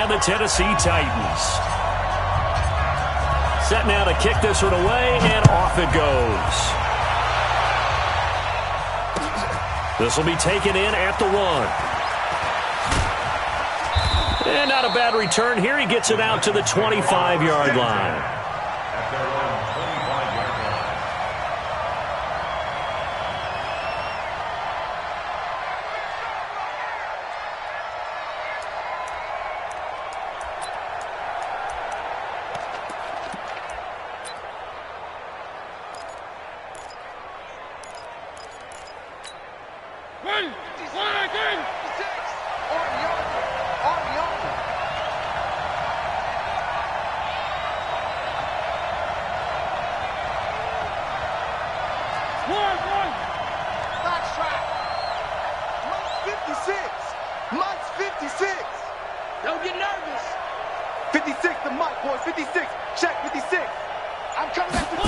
and the Tennessee Titans. Set now to kick this one away, and off it goes. This will be taken in at the 1. And not a bad return here. He gets it out to the 25-yard line. Don't get nervous. 56 to Mike, boys. 56. Check 56. I'm coming back to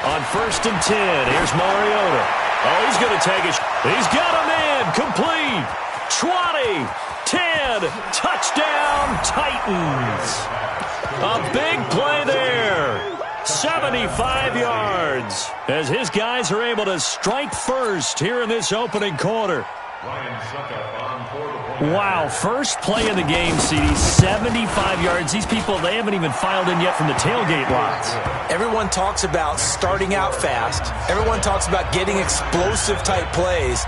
on 1st and 10, here's Mariota. Oh, he's going to take it. He's got a man. Complete. 20, 10, touchdown, Titans. A big play there. 75 yards as his guys are able to strike first here in this opening quarter. Wow, first play of the game, CD, 75 yards. These people, they haven't even filed in yet from the tailgate lots. Everyone talks about starting out fast. Everyone talks about getting explosive-type plays.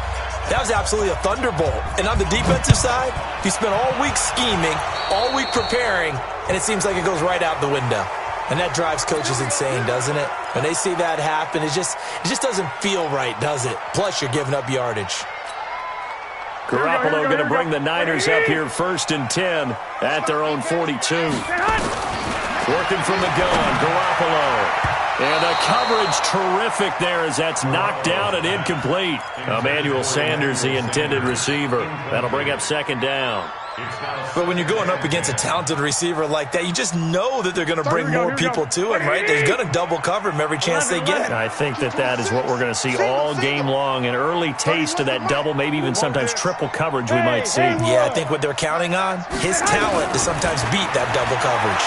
That was absolutely a thunderbolt. And on the defensive side, you spent all week scheming, all week preparing, and it seems like it goes right out the window. And that drives coaches insane, doesn't it? When they see that happen, it just doesn't feel right, does it? Plus, you're giving up yardage. Garoppolo going to bring the Niners up here 1st and 10 at their own 42. Working from the gun, Garoppolo. And the coverage terrific there as that's knocked down and incomplete. Emmanuel Sanders, the intended receiver. That'll bring up 2nd down. But when you're going up against a talented receiver like that, you just know that they're going to bring more people to him, right? They're going to double cover him every chance they get. I think that is what we're going to see all game long. An early taste of that double, maybe even sometimes triple coverage we might see. Yeah, I think what they're counting on, his talent to sometimes beat that double coverage.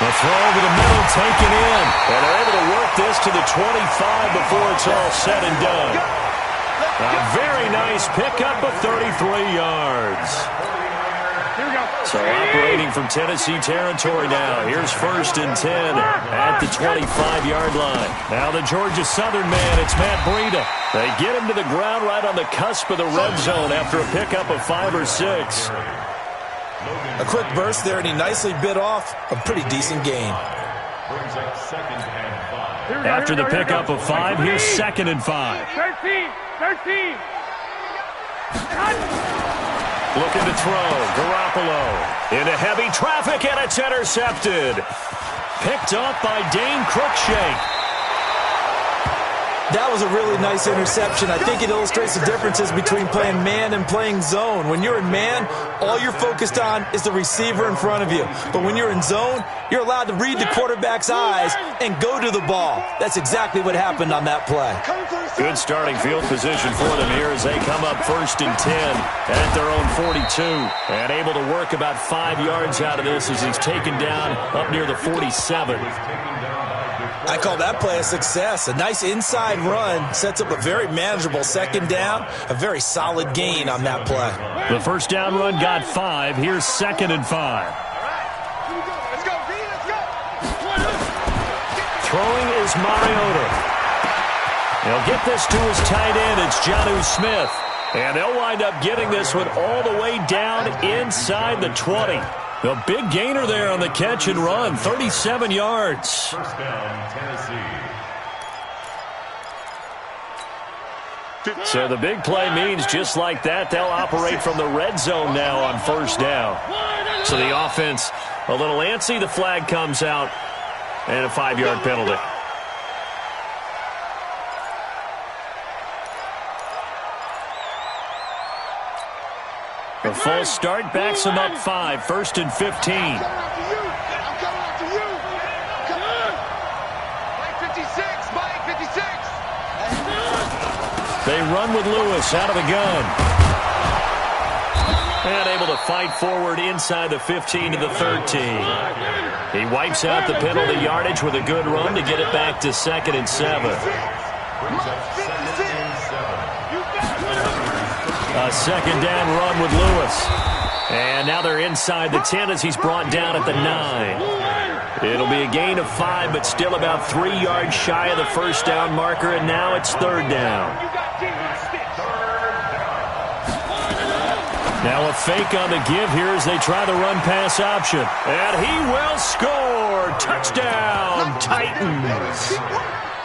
The throw over the middle, taken in. And they're able to work this to the 25 before it's all said and done. A very nice pickup of 33 yards. So operating from Tennessee territory now. Here's 1st and 10 at the 25-yard line. Now the Georgia Southern man, it's Matt Breida. They get him to the ground right on the cusp of the red zone after a pickup of 5 or 6. A quick burst there, and he nicely bit off a pretty decent gain. After the pickup of 5, here's 2nd and 5. 13. Looking to throw. Garoppolo into heavy traffic, and it's intercepted. Picked up by Dane Cruikshank. That was a really nice interception. I think it illustrates the differences between playing man and playing zone. When you're in man, all you're focused on is the receiver in front of you. But when you're in zone, you're allowed to read the quarterback's eyes and go to the ball. That's exactly what happened on that play. Good starting field position for them here as they come up 1st and 10 at their own 42. And able to work about 5 yards out of this as he's taken down up near the 47. I call that play a success. A nice inside run sets up a very manageable 2nd down. A very solid gain on that play. The 1st down run got 5. Here's 2nd and 5. Throwing is Mariota. He'll get this to his tight end. It's Jonnu Smith. And they'll wind up getting this one all the way down inside the 20. The big gainer there on the catch and run, 37 yards. 1st down, Tennessee. So the big play means just like that, they'll operate from the red zone now on 1st down. So the offense a little antsy. The flag comes out and a 5-yard penalty. The false start backs him up 5, 1st and 15. I'm coming after you. Come on. Mike 56. Mike 56. They run with Lewis out of the gun. And able to fight forward inside the 15 to the 13. He wipes out the penalty yardage with a good run to get it back to 2nd and 7. A second down run with Lewis. And now they're inside the 10 as he's brought down at the 9. It'll be a gain of 5, but still about 3 yards shy of the first down marker, and now it's 3rd down. Now a fake on the give here as they try the run-pass option. And he will score! Touchdown, Titans!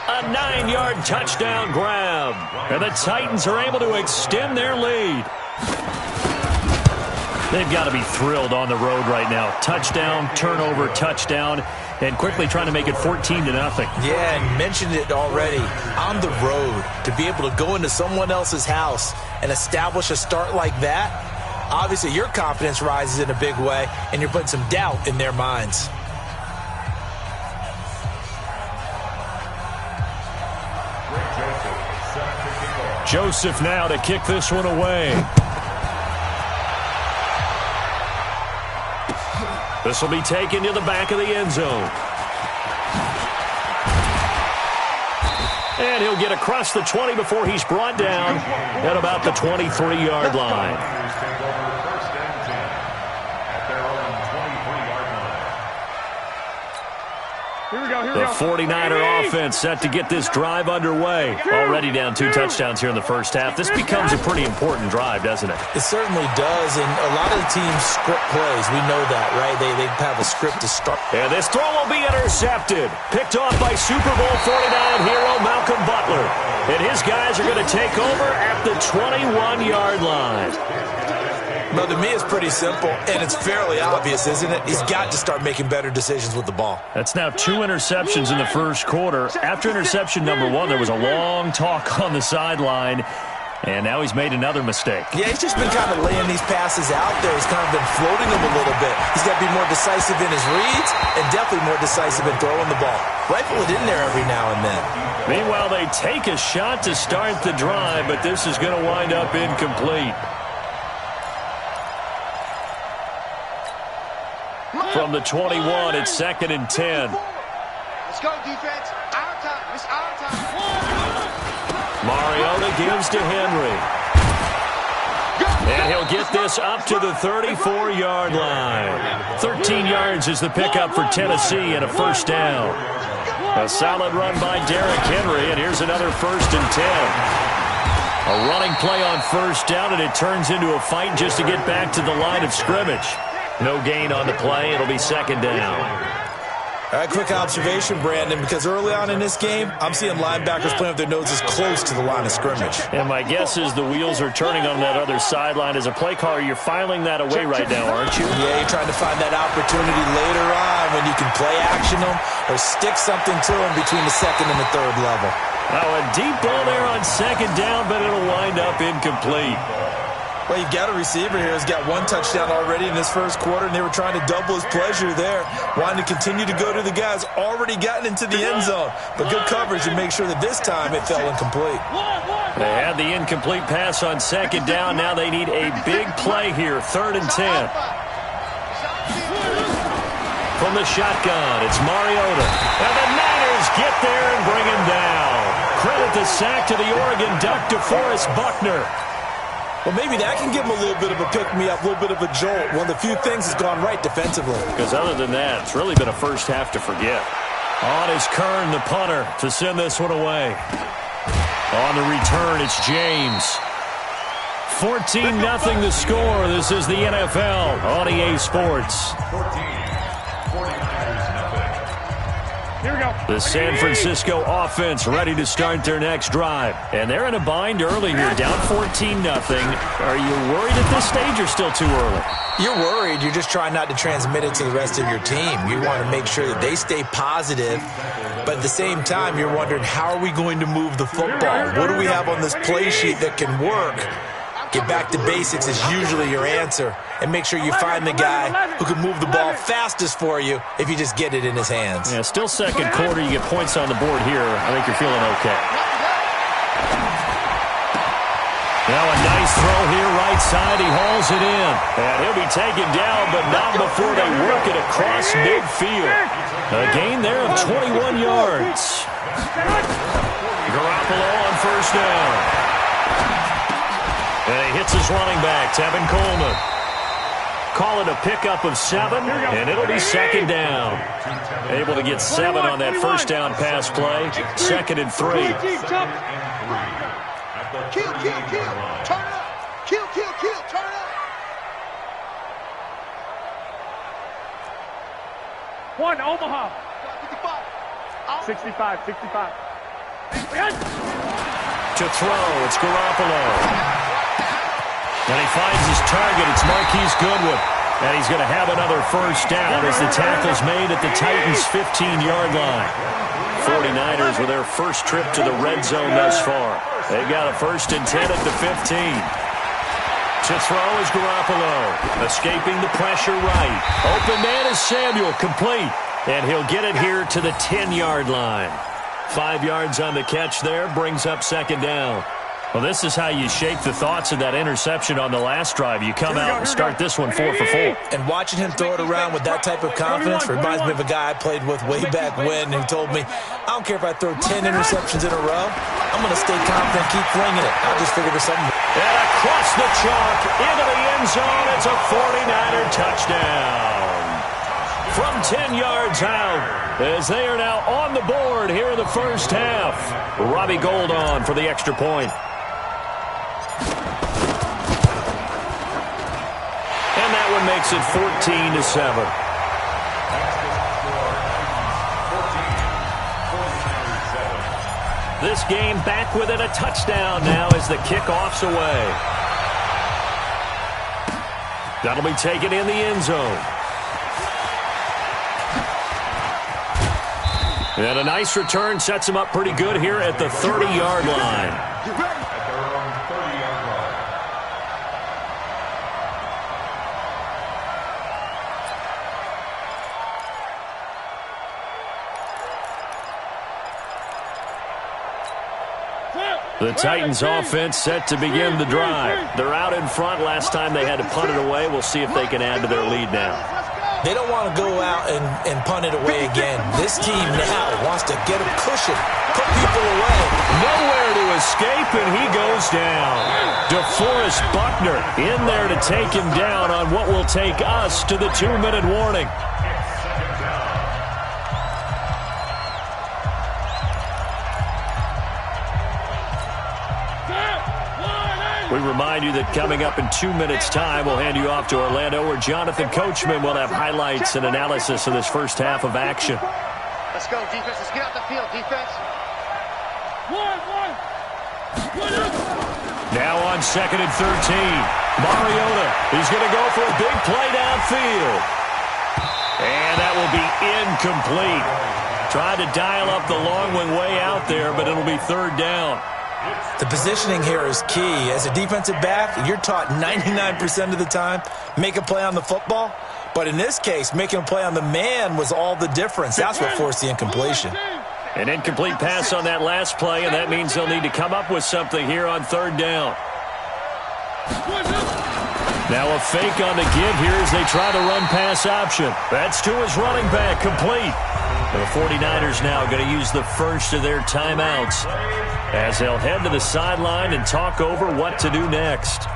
A 9-yard touchdown grab. And the Titans are able to extend their lead. They've got to be thrilled on the road right now. Touchdown, turnover, touchdown, and quickly trying to make it 14-0. Yeah, and mentioned it already. On the road, to be able to go into someone else's house and establish a start like that, obviously your confidence rises in a big way, and you're putting some doubt in their minds. Joseph now to kick this one away. This will be taken to the back of the end zone. And he'll get across the 20 before he's brought down at about the 23-yard line. The 49er offense set to get this drive underway. Already down 2 touchdowns here in the first half. This becomes a pretty important drive, doesn't it? It certainly does, and a lot of the teams script plays. We know that, right? They have a script to start. And this throw will be intercepted. Picked off by Super Bowl 49 hero Malcolm Butler. And his guys are going to take over at the 21-yard line. Well, to me, it's pretty simple, and it's fairly obvious, isn't it? He's got to start making better decisions with the ball. That's now 2 interceptions in the first quarter. After interception number 1, there was a long talk on the sideline, and now he's made another mistake. Yeah, he's just been kind of laying these passes out there. He's kind of been floating them a little bit. He's got to be more decisive in his reads and definitely more decisive in throwing the ball. Rifle it in there every now and then. Meanwhile, they take a shot to start the drive, but this is going to wind up incomplete. From the 21, it's 2nd and 10. Let's go, defense. Our time. It's our time. Mariota gives to Henry. And he'll get this up to the 34-yard line. 13 yards is the pickup for Tennessee and a first down. A solid run by Derrick Henry, and here's another 1st and 10. A running play on first down, and it turns into a fight just to get back to the line of scrimmage. No gain on the play. It'll be 2nd down. All right, quick observation, Brandon, because early on in this game, I'm seeing linebackers playing with their noses close to the line of scrimmage. And my guess is the wheels are turning on that other sideline. As a play caller, you're filing that away right now, aren't you? Yeah, you're trying to find that opportunity later on when you can play action them or stick something to them between the 2nd and the 3rd level. Now a deep ball there on 2nd down, but it'll wind up incomplete. Well, you've got a receiver here who's got 1 touchdown already in this first quarter, and they were trying to double his pleasure there, wanting to continue to go to the guys already gotten into the end zone. But good coverage and make sure that this time it fell incomplete. They had the incomplete pass on 2nd down. Now they need a big play here, 3rd and 10. From the shotgun, it's Mariota. And the Niners get there and bring him down. Credit the sack to the Oregon Duck, DeForest Buckner. Well, maybe that can give him a little bit of a pick-me-up, a little bit of a jolt. One of the few things that's gone right defensively. Because other than that, it's really been a first half to forget. On is Kern, the punter, to send this one away. On the return, it's James. 14-0 the score. This is the NFL on EA Sports. Here we go. The San Francisco offense ready to start their next drive. And they're in a bind early here, down 14-0. Are you worried at this stage or still too early? You're worried. You're just trying not to transmit it to the rest of your team. You want to make sure that they stay positive. But at the same time, you're wondering, how are we going to move the football? What do we have on this play sheet that can work? Get back to basics is usually your answer. And make sure you find the guy who can move the ball fastest for you if you just get it in his hands. Yeah, still second quarter. You get points on the board here. I think you're feeling okay. Now a nice His throw here right side. He hauls it in. And he'll be taken down, but not before they work it across midfield. A gain there of 21 yards. Garoppolo on first down. And he hits his running back, Tevin Coleman. Call it a pickup of 7, and it'll be second down. Able to get 7 on that first down pass play. Second and 3. Kill, kill, kill. Turn it up. Kill, kill, kill. Turn it up. 1, Omaha. 55. 65. To throw, it's Garoppolo. And he finds his target. It's Marquise Goodwin. And he's going to have another first down as the tackle's made at the Titans' 15-yard line. 49ers with their first trip to the red zone thus far. They've got a first and 10 at the 15. To throw is Garoppolo. Escaping the pressure right. Open man is Samuel, complete. And he'll get it here to the 10-yard line. 5 yards on the catch there, brings up second down. Well, this is how you shake the thoughts of that interception on the last drive. You come out and start this one 4 for 4. And watching him throw it around with that type of confidence reminds me of a guy I played with way back when who told me, I don't care if I throw 10 interceptions in a row, I'm going to stay confident, keep flinging it. I'll just figure there's something. And across the chalk, into the end zone, it's a 49er touchdown. From 10 yards out, as they are now on the board here in the first half. Robbie Gould on for the extra point. And that one makes it 14-7. This game back within a touchdown now as the kickoff's away. That'll be taken in the end zone. And a nice return sets him up pretty good here at the 30-yard line. The Titans offense set to begin the drive. They're out in front. Last time they had to punt it away. We'll see if they can add to their lead now. They don't want to go out and punt it away again. This team now wants to get a cushion, put people away. Nowhere to escape, and he goes down. DeForest Buckner in there to take him down on what will take us to the 2-minute warning. We remind you that coming up in 2 minutes' time, we'll hand you off to Orlando, where Jonathan Coachman will have highlights and analysis of this first half of action. Let's go, defense. Let's get out the field, defense. Now on second and 13. Mariota, he's going to go for a big play downfield. And that will be incomplete. Trying to dial up the long one way out there, but it'll be third down. The positioning here is key. As a defensive back, you're taught 99% of the time, make a play on the football. But in this case, making a play on the man was all the difference. That's what forced the incompletion. An incomplete pass on that last play, and that means they'll need to come up with something here on third down. Now a fake on the give here as they try to run pass option. That's to his running back, complete. The 49ers now going to use the first of their timeouts as they'll head to the sideline and talk over what to do next.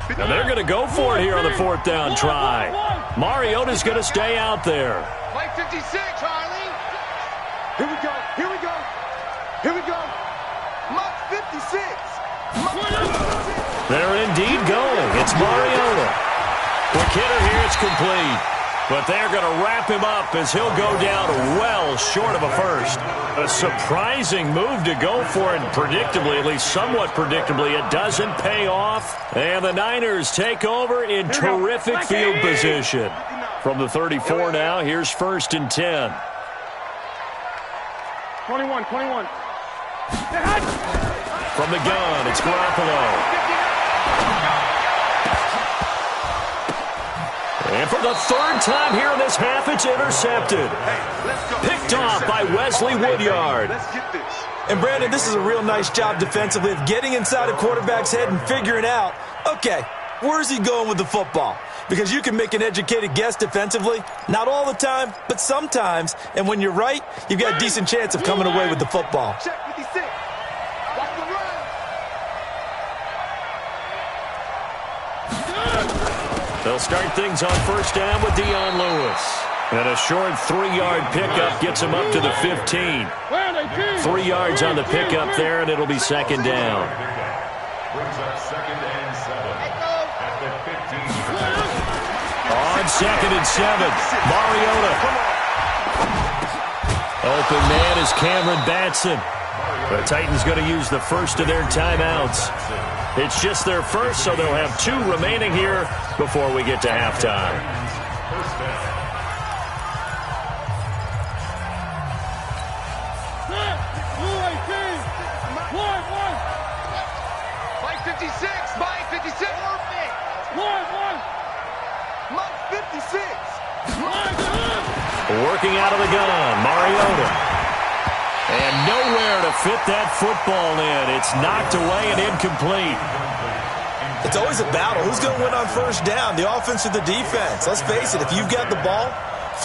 And they're going to go for it here on the fourth down try. Mariota's going to stay out there. Play 56, Harley. Here we go. Here we go. Here we go. Mark 56. They're indeed going. It's Mariota. Quick hitter here. It's complete. But they're going to wrap him up as he'll go down well short of a first. A surprising move to go for it, predictably, at least somewhat predictably. It doesn't pay off. And the Niners take over in terrific field position. From the 34 now, here's first and 10. 21. From the gun, it's Garoppolo. And for the third time here in this half, it's intercepted. Picked off by Wesley Woodyard. Let's get this. And, Brandon, this is a real nice job defensively of getting inside a quarterback's head and figuring out, okay, where's he going with the football? Because you can make an educated guess defensively, not all the time, but sometimes. And when you're right, you've got a decent chance of coming away with the football. Check 56. Watch the run. They'll start things on first down with Dion Lewis. And a short 3-yard pickup gets him up to the 15. 3 yards on the pickup there, and it'll be second down. Brings up 2nd and 7 at the 15. On 2nd and 7, Mariota. Open man is Cameron Batson. The Titans going to use the first of their timeouts. It's just their first, so they'll have 2 remaining here before we get to halftime. First down. Mike 56. Mike 56. Mike 56. Working out of the gun, Mariota. And nowhere to fit that football in. It's knocked away and incomplete. It's always a battle. Who's going to win on first down, the offense or the defense? Let's face it, if you've got the ball,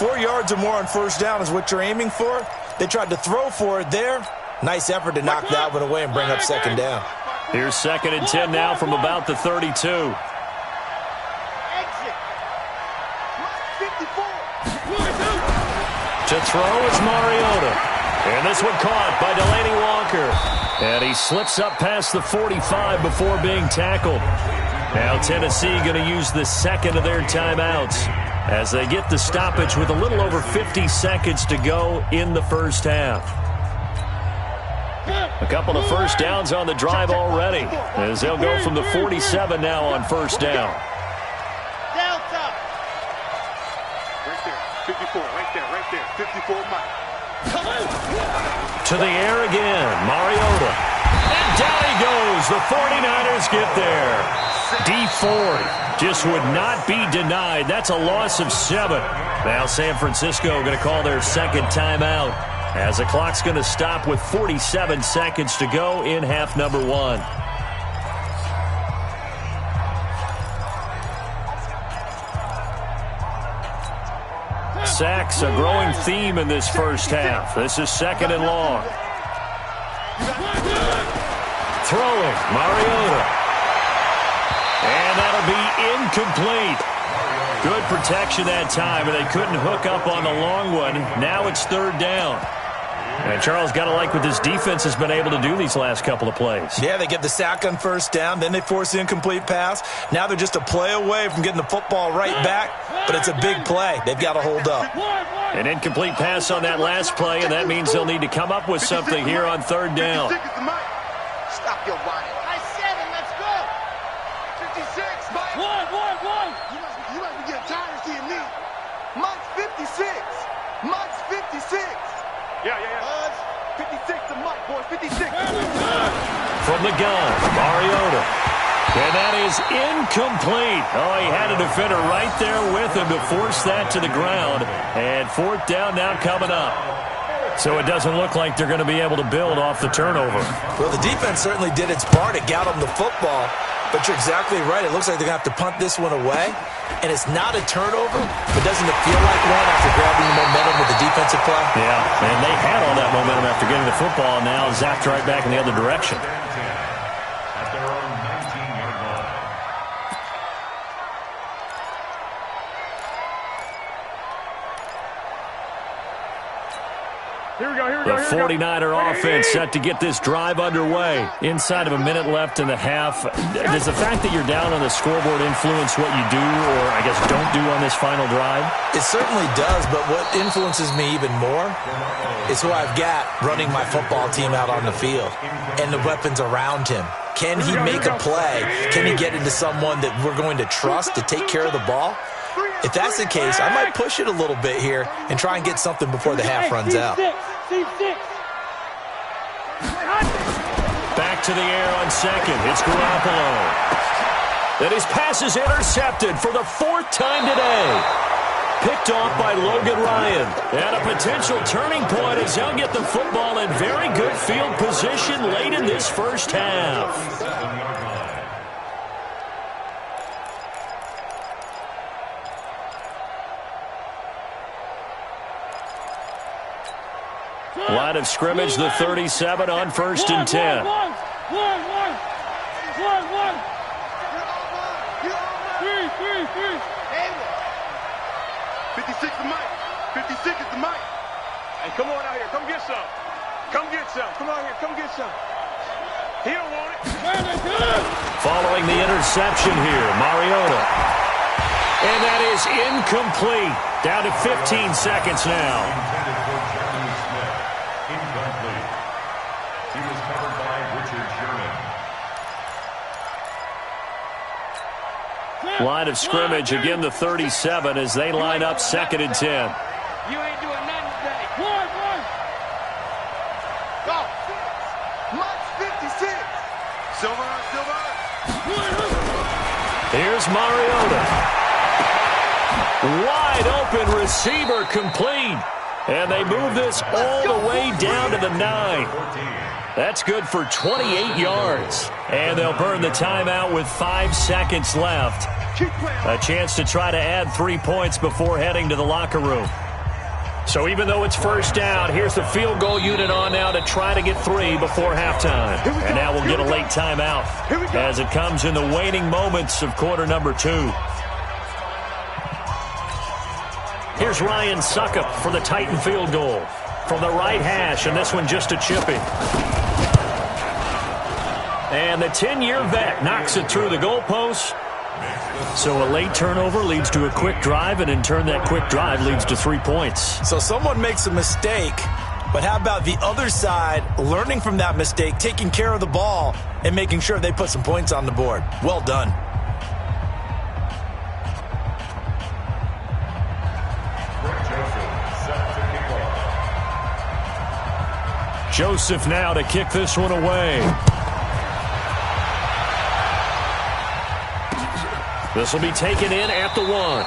4 yards or more on first down is what you're aiming for. They tried to throw for it there. Nice effort to knock that one away and bring up second down. Here's 2nd and 10 now from about the 32. Exit. Mike 54. To throw is Mariota. And this one caught by Delaney Walker. And he slips up past the 45 before being tackled. Now Tennessee going to use the second of their timeouts as they get the stoppage with a little over 50 seconds to go in the first half. A couple of first downs on the drive already as they'll go from the 47 now on first down. Delta. Right there. 54. Right there. 54 Mike. To the air again, Mariota. And down he goes. The 49ers get there. D Ford just would not be denied. That's a loss of 7. Now San Francisco going to call their second timeout as the clock's going to stop with 47 seconds to go in half number 1. Sacks, a growing theme in this first half. This is 2nd and long. Throwing, Mariota. And that'll be incomplete. Good protection that time, but they couldn't hook up on the long one. Now it's 3rd down. And Charles, got to like what this defense has been able to do these last couple of plays. Yeah, they get the sack on first down, then they force the incomplete pass. Now they're just a play away from getting the football right back, but it's a big play. They've got to hold up. An incomplete pass on that last play, and that means they'll need to come up with something here on 3rd down. Stop your whining. I said it, let's go. 56, Mike. One. You must be getting tired of seeing me. Mike's 56. Mike's 56. Yeah. 56 to Mike, boys. 56. From the gun, Mariota. And that is incomplete. Oh, he had a defender right there with him to force that to the ground. And 4th down now coming up. So it doesn't look like they're going to be able to build off the turnover. Well, the defense certainly did its part. It got them the football. But you're exactly right. It looks like they're going to have to punt this one away. And it's not a turnover, but doesn't it feel like one after grabbing the momentum with the defensive play? Yeah, and they had all that momentum after getting the football, and now zapped right back in the other direction. At their own 19-yard line. Here we go. The 49er offense set to get this drive underway. Inside of a minute left in the half. Does the fact that you're down on the scoreboard influence what you do, or I guess don't do on this final drive? It certainly does, but what influences me even more is who I've got running my football team out on the field and the weapons around him. Can he make a play? Can he get into someone that we're going to trust to take care of the ball? If that's the case, I might push it a little bit here and try and get something before the half runs out. Back to the air on second. It's Garoppolo. And his pass is intercepted for the 4th time today. Picked off by Logan Ryan. And a potential turning point as he'll get the football in very good field position late in this first half. Line of scrimmage, the 37 on 1st and 10. 56 the mic. 56 is the mic. Hey, come on out here. Come get some. Come get some. Come out here. Come get some. He don't want it. Following the interception here, Mariota. And that is incomplete. Down to 15 seconds now. Incomplete. He was covered by Richard Sherman. Line of scrimmage, again the 37 as they line up 2nd and 10. You ain't doing nothing today. Go. Much 56. Silver. Here's Mariota. Wide open receiver complete. And they move this all the way down to the 9. That's good for 28 yards. And they'll burn the timeout with 5 seconds left. A chance to try to add 3 points before heading to the locker room. So even though it's first down, here's the field goal unit on now to try to get 3 before halftime. And now we'll get a late timeout as it comes in the waning moments of quarter number 2. Here's Ryan Suckup for the Titan field goal from the right hash, and this one just a chipping. And the 10-year vet knocks it through the goalpost. So a late turnover leads to a quick drive, and in turn that quick drive leads to 3 points. So someone makes a mistake, but how about the other side learning from that mistake, taking care of the ball, and making sure they put some points on the board? Well done. Joseph now to kick this one away. This will be taken in at the 1.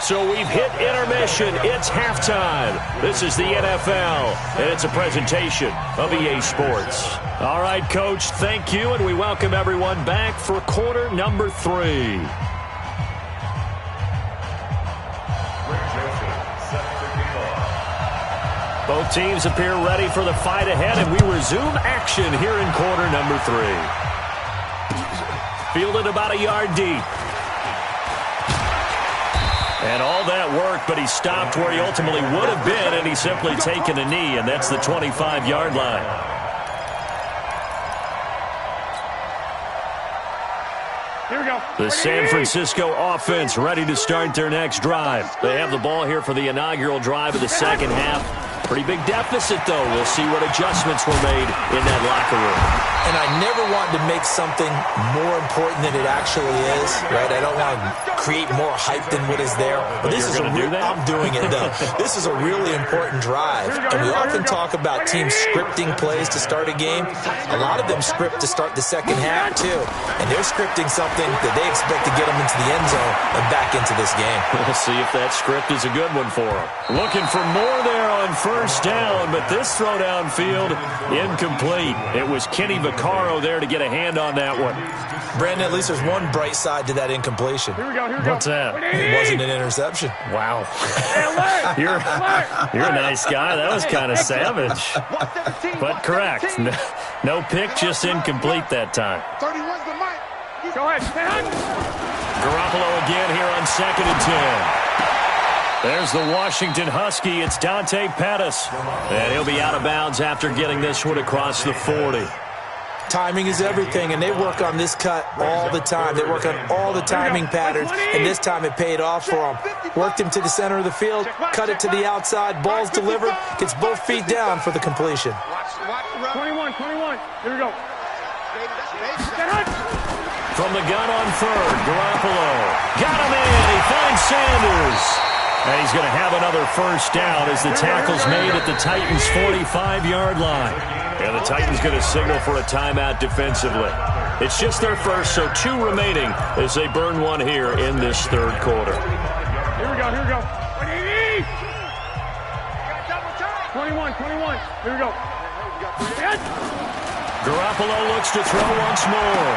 So we've hit intermission. It's halftime. This is the NFL, and it's a presentation of EA Sports. All right, Coach, thank you, and we welcome everyone back for quarter number 3. Both teams appear ready for the fight ahead, and we resume action here in quarter number 3. Fielded about a yard deep. And all that work, but he stopped where he ultimately would have been, and he's simply taken a knee, and that's the 25-yard line. Here we go. The San Francisco offense ready to start their next drive. They have the ball here for the inaugural drive of the second half. Pretty big deficit, though. We'll see what adjustments were made in that locker room. And I never want to make something more important than it actually is, right? I don't want to create more hype than what is there. But this is I'm doing it, though. This is a really important drive. And we often talk about teams scripting plays to start a game. A lot of them script to start the second half, too. And they're scripting something that they expect to get them into the end zone and back into this game. We'll see if that script is a good one for them. Looking for more there on first down, but this throw downfield, incomplete. It was Kenny Vaccaro there to get a hand on that one. Brandon, at least there's one bright side to that incompletion. Here we go. What's that? It wasn't an interception. Wow. You're a nice guy. That was kind of savage. But correct. No pick, just incomplete that time. 31's the mic. Go ahead. Garoppolo again here on 2nd and 10. There's the Washington Husky. It's Dante Pettis. And he'll be out of bounds after getting this one across the 40. Timing is everything, and they work on this cut all the time. They work on all the timing patterns, and this time it paid off for them. Worked him to the center of the field, cut it to the outside, ball's delivered, gets both feet down for the completion. Watch the run. 21. Here we go. From the gun on 3rd, Garoppolo. Got him in. He finds Sanders. And he's going to have another first down as the tackle's made at the Titans' 45-yard line. And the Titans going to signal for a timeout defensively. It's just their first, so 2 remaining as they burn one here in this third quarter. Here we go, here we go. 21. Here we go. Garoppolo looks to throw once more.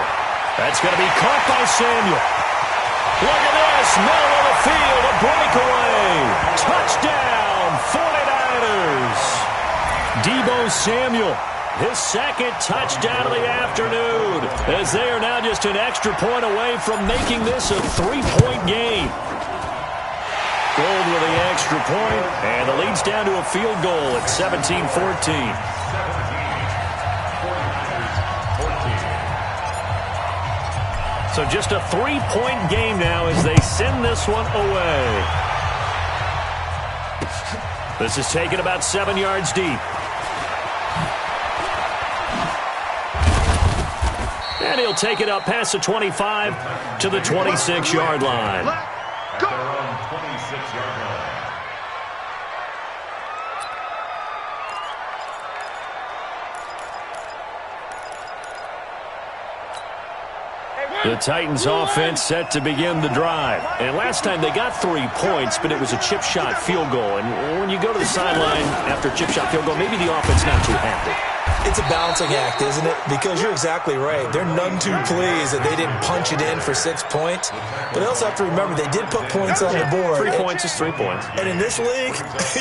That's going to be caught by Samuel. Look at this. Middle of the field. A breakaway. Touchdown, 49ers. Deebo Samuel, his second touchdown of the afternoon, as they are now just an extra point away from making this a 3-point game. Gold with the extra point, and the lead's down to a field goal at 17-14. So just a 3-point game now as they send this one away. This is taken about 7 yards deep. And he'll take it up past the 25 to the 26-yard line. At their own 26-yard line. The Titans offense set to begin the drive. And last time they got 3 points, but it was a chip shot field goal. And when you go to the sideline after a chip shot field goal, maybe the offense not too happy. It's a balancing act, isn't it? Because you're exactly right. They're none too pleased that they didn't punch it in for 6 points. But they also have to remember they did put points on the board. 3 points is 3 points. And in this league,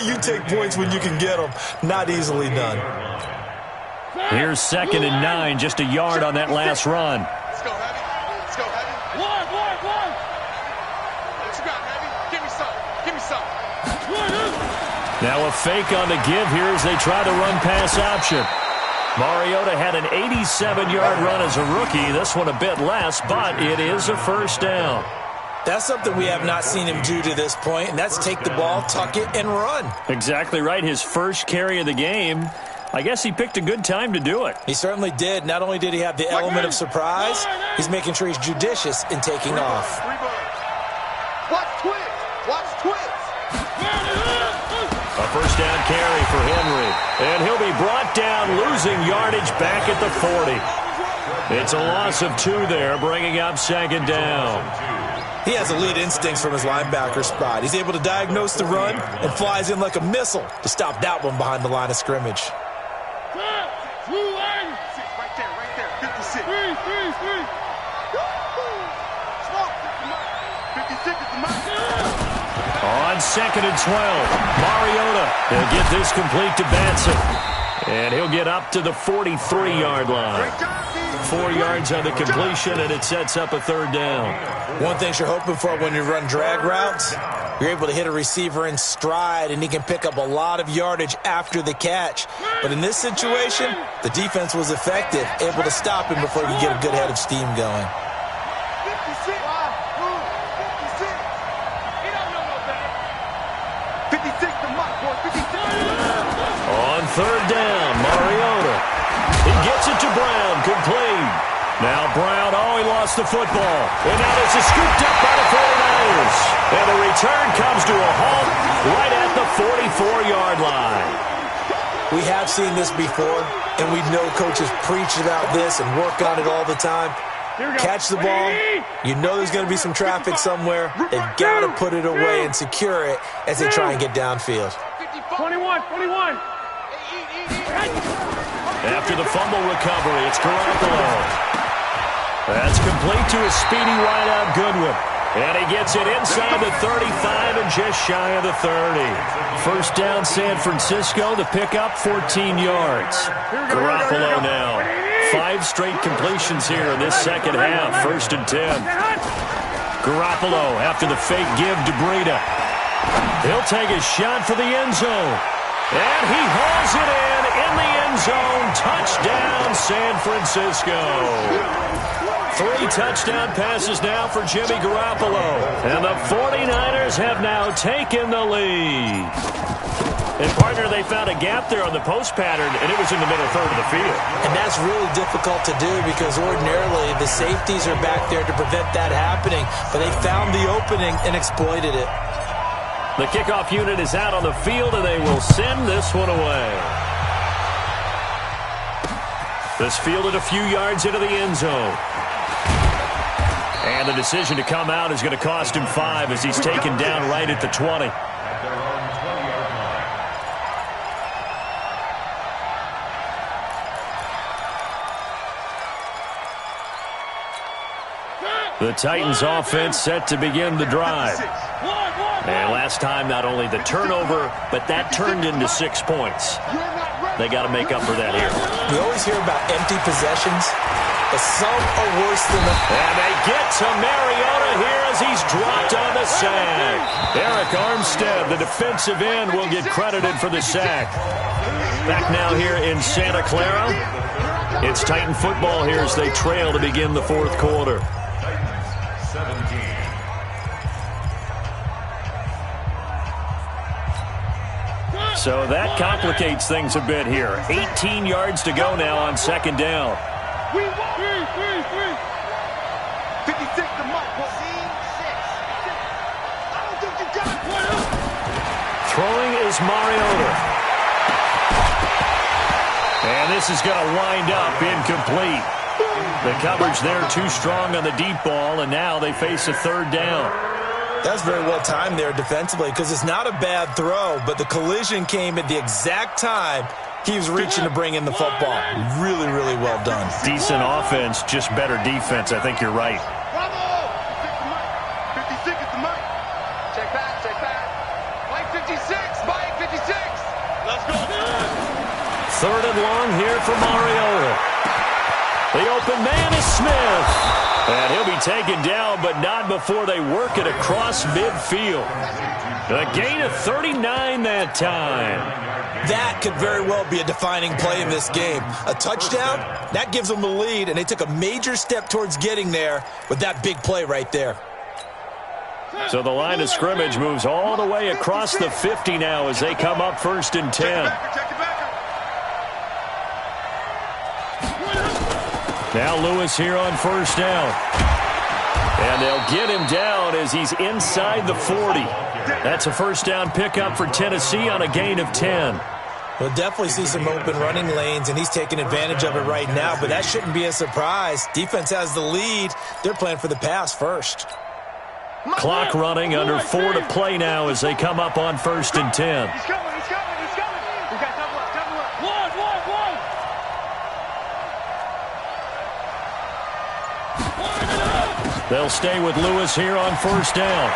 you take points when you can get them. Not easily done. Here's 2nd and 9, just a yard on that last run. Let's go, Heavy. Let's go, Heavy. One. What you got, Heavy? Give me some. Give me some. Now a fake on the give here as they try the run-pass option. Mariota had an 87-yard run as a rookie. This one a bit less, but it is a first down. That's something we have not seen him do to this point, and that's take the ball, tuck it, and run. Exactly right. His first carry of the game. I guess he picked a good time to do it. He certainly did. Not only did he have the element of surprise, he's making sure he's judicious in taking off. Watch twist. Watch twist. A first down carry for Henry. And he'll be brought down, losing yardage back at the 40. It's a loss of 2 there, bringing up 2nd down. He has elite instincts from his linebacker spot. He's able to diagnose the run and flies in like a missile to stop that one behind the line of scrimmage. Right there. 56. 56 is the mark. On 2nd and 12, Mariota will get this complete to Batson. And he'll get up to the 43-yard line. 4 yards on the completion, and it sets up a 3rd down. One thing you're hoping for when you run drag routes, you're able to hit a receiver in stride, and he can pick up a lot of yardage after the catch. But in this situation, the defense was effective, able to stop him before he could get a good head of steam going. 56 the mark, boy. 56. On 3rd down, Mariota. He gets it to Brown, complete. Now Brown, he lost the football. And now this is scooped up by the 49ers. And the return comes to a halt right at the 44-yard line. We have seen this before, and we know coaches preach about this and work on it all the time. Catch the ball. You know there's going to be some traffic somewhere. They've got to put it away and secure it as they try and get downfield. 21. After the fumble recovery, it's Garoppolo. That's complete to a speedy wideout Goodwin. And he gets it inside the 35 and just shy of the 30. First down San Francisco, the pickup 14 yards. Garoppolo now. 5 straight completions here in this second half. 1st and 10. Garoppolo after the fake give to Breida. He'll take a shot for the end zone. And he hauls it in the end zone. Touchdown, San Francisco. 3 touchdown passes now for Jimmy Garoppolo. And the 49ers have now taken the lead. And, partner, they found a gap there on the post pattern, and it was in the middle third of the field. And that's really difficult to do because ordinarily the safeties are back there to prevent that happening. But they found the opening and exploited it. The kickoff unit is out on the field, and they will send this one away. This fielded a few yards into the end zone. And the decision to come out is going to cost him 5 as he's taken down right at the 20. The Titans offense set to begin the drive. And last time, not only the turnover, but that turned into 6 points. They got to make up for that here. We always hear about empty possessions, but some are worse than them. And they get to Mariota here as he's dropped on the sack. Eric Armstead, the defensive end, will get credited for the sack. Back now here in Santa Clara. It's Titan football here as they trail to begin the fourth quarter. So that complicates things a bit here. 18 yards to go now on second down. 56 to Mike. I don't think you got it. Throwing is Mariota. And this is going to wind up incomplete. The coverage there too strong on the deep ball, and now they face a third down. That's very well timed there defensively because it's not a bad throw, but the collision came at the exact time he was reaching to bring in the football. Really, really well done. Decent offense, just better defense. I think you're right. 56 is the Mike. Check back. Mike 56, Mike 56. Let's go. Third and long here for Mariota. The open man is Smith. And he'll be taken down, but not before they work it across midfield. A gain of 39 that time. That could very well be a defining play in this game. A touchdown, that gives them the lead, and they took a major step towards getting there with that big play right there. So the line of scrimmage moves all the way across the 50 now as they come up first and 10. Now Lewis here on first down. And they'll get him down as he's inside the 40. That's a first down pickup for Tennessee on a gain of 10. We'll definitely see some open running lanes, and he's taking advantage of it right now, but that shouldn't be a surprise. Defense has the lead. They're playing for the pass first. Clock running, under 4 to play now as they come up on first and 10. He's coming. We got double up. One. They'll stay with Lewis here on first down.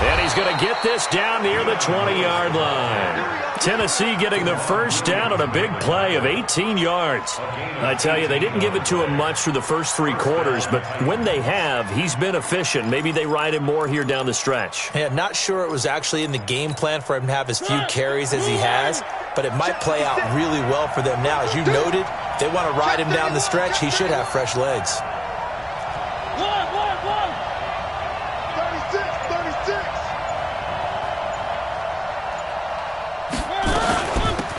And he's going to get this down near the 20-yard line. Tennessee getting the first down on a big play of 18 yards. I tell you, they didn't give it to him much through the first 3 quarters, but when they have, he's been efficient. Maybe they ride him more here down the stretch. Yeah, not sure it was actually in the game plan for him to have as few carries as he has, but it might play out really well for them now. As you noted, they want to ride him down the stretch. He should have fresh legs. 36.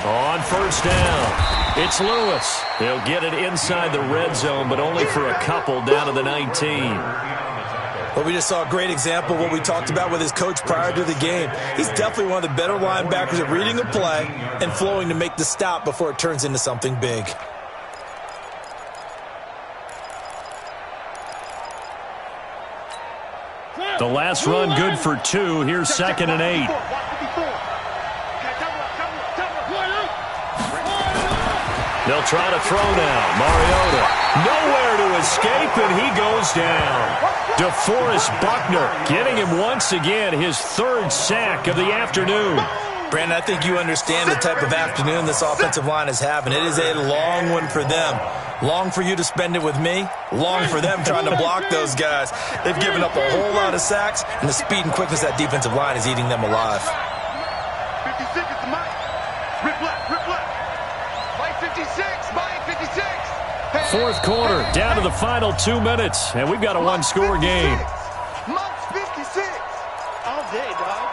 On first down, it's Lewis. They'll get it inside the red zone, but only for a couple down to the 19. Well, we just saw a great example of what we talked about with his coach prior to the game. He's definitely one of the better linebackers at reading a play and flowing to make the stop before it turns into something big. The last run good for 2. Here's second and 8. They'll try to throw now. Mariota nowhere to escape, and he goes down. DeForest Buckner getting him once again his 3rd sack of the afternoon. Brandon, I think you understand the type of afternoon this offensive line is having. It is a long one for them. Long for you to spend it with me. Long for them trying to block those guys. They've given up a whole lot of sacks, and the speed and quickness of that defensive line is eating them alive. 56 is the Mike. Rip left. Mike 56, Mike 56. Fourth quarter, down to the final 2 minutes, and we've got a one-score game. Mike's 56. All day, dog.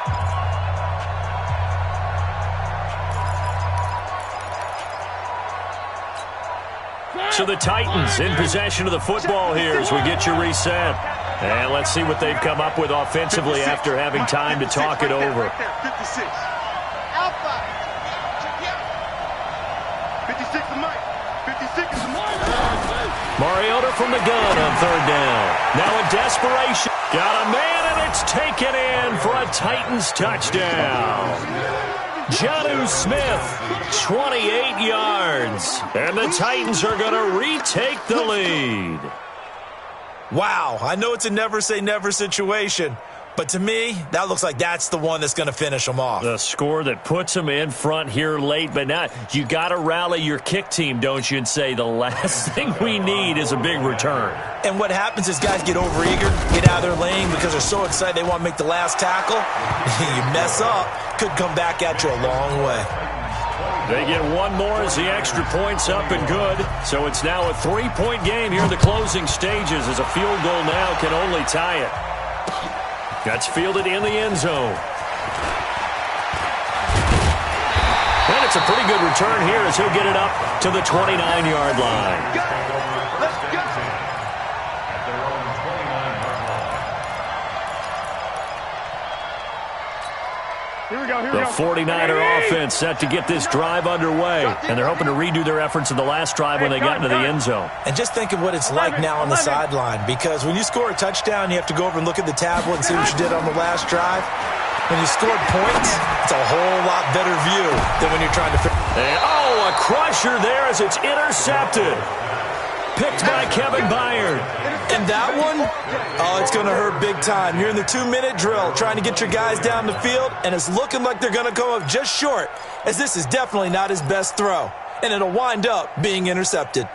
So the Titans in possession of the football here as we get you reset. And let's see what they've come up with offensively after having time to talk it over. 56. Alpha. 56 to Mike. Mariota from the gun on third down. Now in desperation. Got a man, and it's taken in for a Titans touchdown. Jonnu Smith, 28 yards. And the Titans are going to retake the lead. Wow, I know it's a never-say-never situation, but to me, that looks like that's the one that's going to finish them off. The score that puts them in front here late, but now you got to rally your kick team, don't you, and say the last thing we need is a big return. And what happens is guys get overeager, get out of their lane because they're so excited they want to make the last tackle. You mess up, could come back at you a long way. They get one more as the extra point's up and good. So it's now a 3-point game here in the closing stages as a field goal now can only tie it. That's fielded in the end zone. And it's a pretty good return here as he'll get it up to the 29-yard line. Let's go. At their own 29-yard line. Here we go, here we The go. 49er offense set to get this drive underway. And they're hoping to redo their efforts in the last drive when they got into the end zone. And just think of what it's like now on the sideline, because when you score a touchdown, you have to go over and look at the tablet and see what you did on the last drive. When you scored points, it's a whole lot better view than when you're trying to figure. And, oh, a crusher there as it's intercepted. Picked by Kevin Byard. And that one, oh, it's going to hurt big time. You're in the 2-minute drill trying to get your guys down the field, and it's looking like they're going to come up just short, as this is definitely not his best throw. And it'll wind up being intercepted.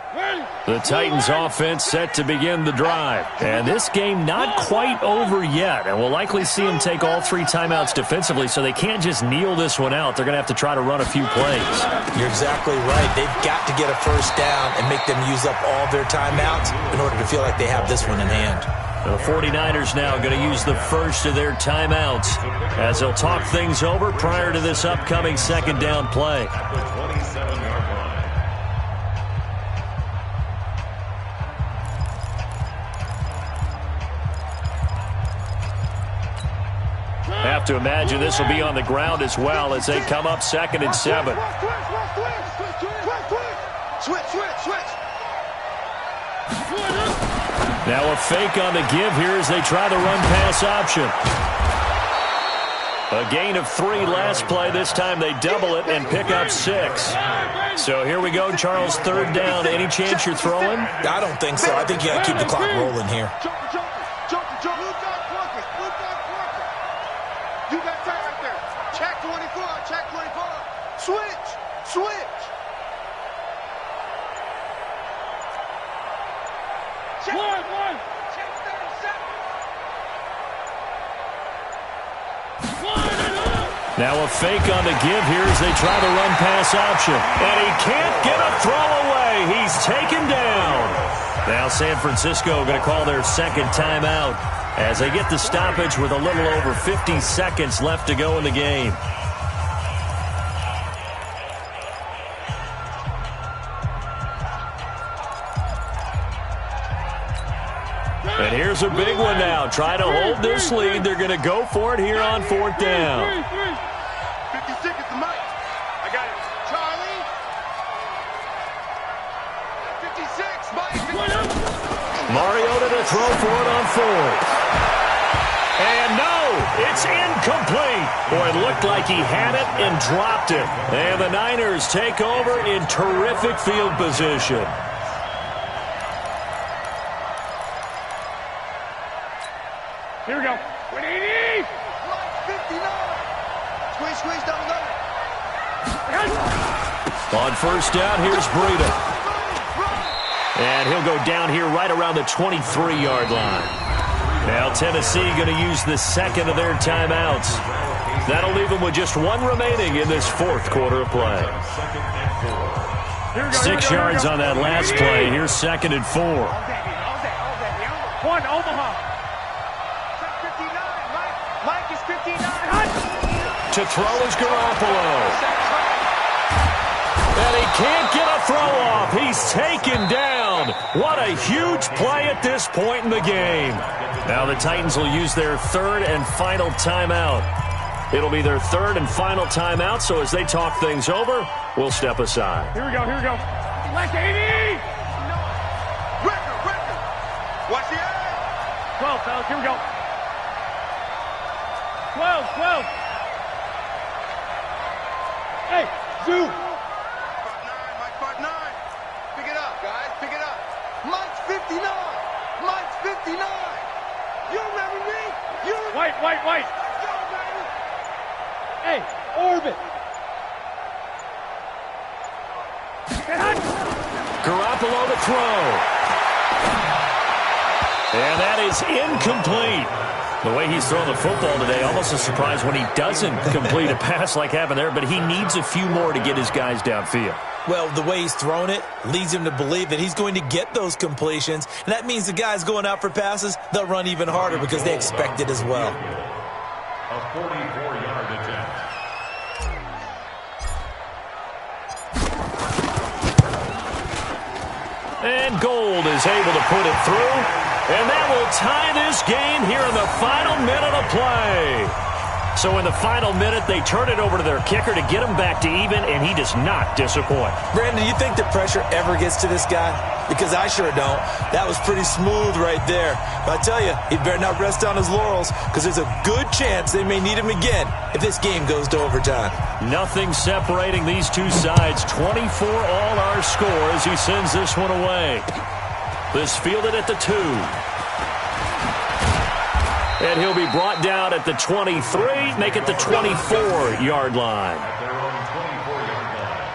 The Titans offense set to begin the drive. And this game not quite over yet. And we'll likely see them take all 3 timeouts defensively, so they can't just kneel this one out. They're going to have to try to run a few plays. You're exactly right. They've got to get a first down and make them use up all their timeouts in order to feel like they have this one in hand. The 49ers now going to use the first of their timeouts as they'll talk things over prior to this upcoming second down play. At the 27-yard line. Have to imagine this will be on the ground as well as they come up 2nd and 7. Switch. Now a fake on the give here as they try the run-pass option. A gain of 3 last play. This time they double it and pick up 6. So here we go, Charles, 3rd down. Any chance you're throwing? I don't think so. I think you got to keep the clock rolling here. Jump. You got time right there. Check 24. Switch. One. Check 37. Now a fake on the give here as they try the run-pass option. And he can't get a throw away. He's taken down. Now San Francisco going to call their second timeout as they get the stoppage with a little over 50 seconds left to go in the game. And here's a big one now. Try to hold this lead. They're going to go for it here on 4th down. 50 seconds to Mike. I got it. Charlie. 56, Mike. Mariota to throw for it on 4th. And no, it's incomplete. Boy, it looked like he had it and dropped it. And the Niners take over in terrific field position. Here we go. 180. 59. Squeeze, double. On 1st down, here's Breida. And he'll go down here right around the 23-yard line. Now Tennessee going to use the 2nd of their timeouts. That'll leave them with just 1 remaining in this 4th quarter of play. 6 yards on that last play. Here's 2nd and 4. One, Omaha. Mike is 59. To throw is Garoppolo. And he can't get a throw off. He's taken down. What a huge play at this point in the game. Now the Titans will use their 3rd and final timeout. It'll be their 3rd and final timeout, so as they talk things over, we'll step aside. Here we go. Left 80! Record. Watch the eye. 12, fellas, here we go. 12. Hey, Zoo! Part 9. Pick it up, guys. Pick it up. Mike's 59. Mike's 59. You remember me? You remember White. Let's go, baby. Hey, orbit. Garoppolo to throw. And that is incomplete. The way he's throwing the football today, almost a surprise when he doesn't complete a pass like happened there, but he needs a few more to get his guys downfield. Well, the way he's thrown it leads him to believe that he's going to get ththose completions. And that means the guys going out for passes, they'll run even harder because they expect it as well. A 44-yard attempt. And Gold is able to put it through. And that will tie this game here in the final minute of play. So in the final minute, they turn it over to their kicker to get him back to even, and he does not disappoint. Brandon, do you think the pressure ever gets to this guy? Because I sure don't. That was pretty smooth right there. But I tell you, he better not rest on his laurels because there's a good chance they may need him again if this game goes to overtime. Nothing separating these two sides. 24 all our score as he sends this one away. This fielded at the 2. And he'll be brought down at the 23, make it the 24-yard line. At their own 24-yard line.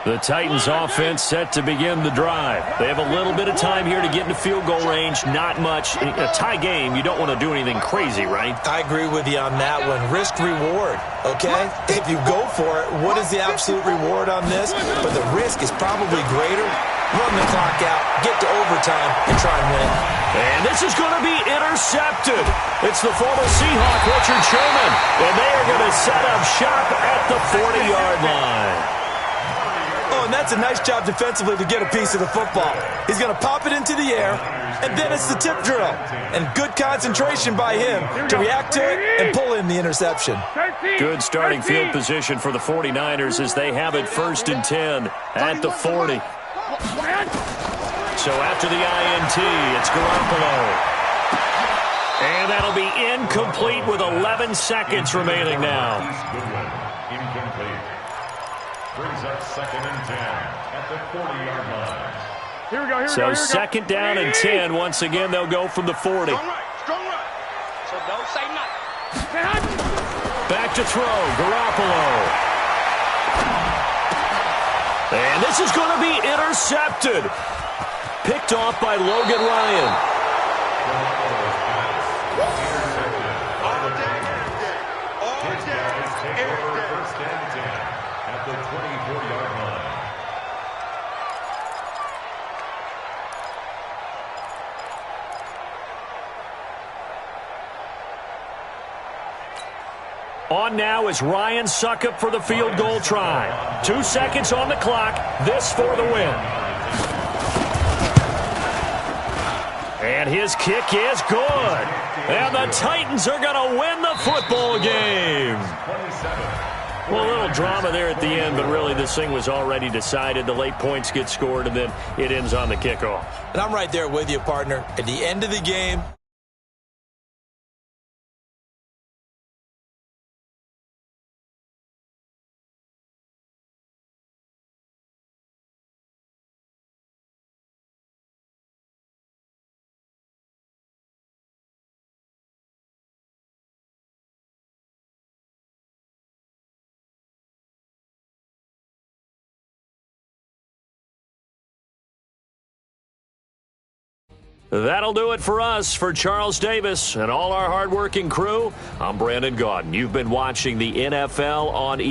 The Titans offense set to begin the drive. They have a little bit of time here to get into field goal range. Not much. In a tie game, you don't want to do anything crazy, right? I agree with you on that one. Risk reward, okay? If you go for it, what is the absolute reward on this? But the risk is probably greater. Run the clock out, get to overtime, and try and win. And this is going to be intercepted. It's the former Seahawk, Richard Sherman. And they are going to set up shop at the 40-yard line. Oh, and that's a nice job defensively to get a piece of the football. He's going to pop it into the air, and then it's the tip drill. And good concentration by him to react to it and pull in the interception. Good starting field position for the 49ers as they have it 1st and 10 at the 40. So after the INT, it's Garoppolo. And that'll be incomplete with 11 seconds remaining now. Incomplete. Brings up 2nd and 10 at the 40-yard line. Here we go. So second down and 10. Once again, they'll go from the 40. Strong right. So don't say nothing. Back to throw, Garoppolo. And this is going to be intercepted. Picked off by Logan Ryan. Take over 1st and 10 at the 24-yard line. On now is Ryan Suckup for the field goal try. 2 seconds on the clock. This for the win. And his kick is good. And the Titans are going to win the football game. Well, a little drama there at the end, but really this thing was already decided. The late points get scored, and then it ends on the kickoff. And I'm right there with you, partner. At the end of the game, That'll do it for us. For Charles Davis and all our hardworking crew, I'm Brandon Gaudin. You've been watching the NFL on